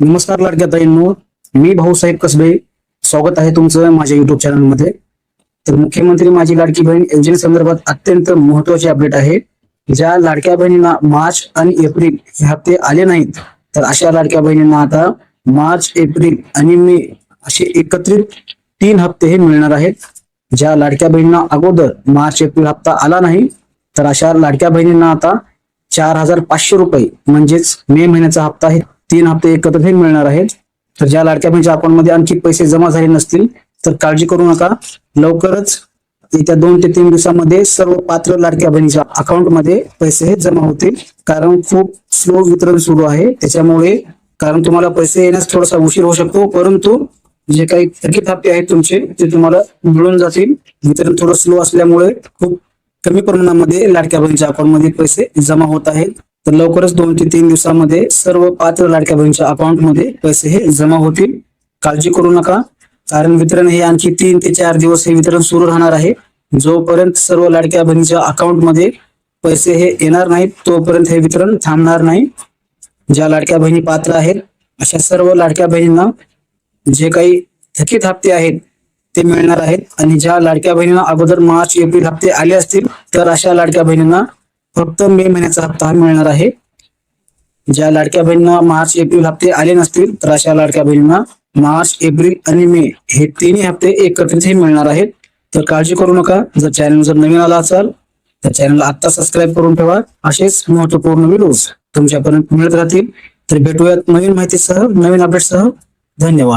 नमस्कार लाडक्या ताईंनो, मी भाऊसाहेब कसबे. स्वागत आहे तुमचं माझ्या युट्यूब चॅनलमध्ये. तर मुख्यमंत्री माझी लाडकी बहीण योजनेसंदर्भात अत्यंत महत्वाची अपडेट आहे. ज्या लाडक्या बहिणींना मार्च आणि एप्रिल हे हप्ते आले नाहीत, तर अशा लाडक्या बहिणींना आता मार्च, एप्रिल आणि मे असे एकत्रित 3 हप्ते हे मिळणार आहेत. ज्या लाडक्या बहिणींना अगोदर मार्च एप्रिल हप्ता आला नाही, तर अशा लाडक्या बहिणींना आता 4,500 रुपये म्हणजेच मे महिन्याचा हप्ता हे 3 हप्ते एकत्र हे मिळणार आहेत. तर ज्या लाडक्या बहिणीच्या अकाउंटमध्ये आणखी पैसे जमा झाले नसतील तर काळजी करू नका. लवकरच येत्या 2 ते 3 दिवसामध्ये सर्व पात्र लाडक्या बहिणीच्या अकाउंटमध्ये पैसे हे जमा होतील. कारण खूप स्लो वितरण सुरू आहे, त्याच्यामुळे कारण तुम्हाला पैसे येण्यास थोडासा उशीर होऊ शकतो, परंतु जे काही थकीत हप्ते आहेत तुमचे ते तुम्हाला मिळून जातील. वितरण थोडं स्लो असल्यामुळे खूप कमी प्रमाणामध्ये लाडक्या बहिणीच्या अकाउंटमध्ये पैसे जमा होत आहेत. तर लवकरच 2 ते 3 दिवसामध्ये सर्व पात्र लाडक्या बहिणीच्या अकाउंटमध्ये पैसे हे जमा होतील. काळजी करू नका, कारण वितरण हे आणखी 3 ते 4 दिवस हे वितरण सुरू राहणार आहे. जोपर्यंत सर्व लाडक्या बहिणीच्या अकाउंटमध्ये पैसे हे येणार नाहीत तोपर्यंत हे वितरण थांबणार नाही. ज्या लाडक्या बहिणी पात्र आहेत अशा सर्व लाडक्या बहिणींना जे काही थकीत हप्ते आहेत ते मिळणार आहेत. आणि ज्या लाडक्या बहिणींना अगोदर मार्च एप्रिल हप्ते आले असतील तर अशा लाडक्या बहिणींना फक्त मे महिन्याचा हप्ता मिळणार आहे. ज्या लाडक्या बहिणींना मार्च एप्रिल हप्ते आले नसतील तर अशा लाडक्या बहिणींना मार्च, एप्रिल आणि मे हे 3 हप्ते एकत्रित हे मिळणार आहेत. तर काळजी करू नका. जर नवीन आला असाल तर चॅनलला आता सबस्क्राईब करून ठेवा. असेच महत्वपूर्ण व्हिडिओज तुमच्यापर्यंत मिळत राहतील. तर भेटूयात नवीन माहितीसह, नवीन अपडेटसह. धन्यवाद.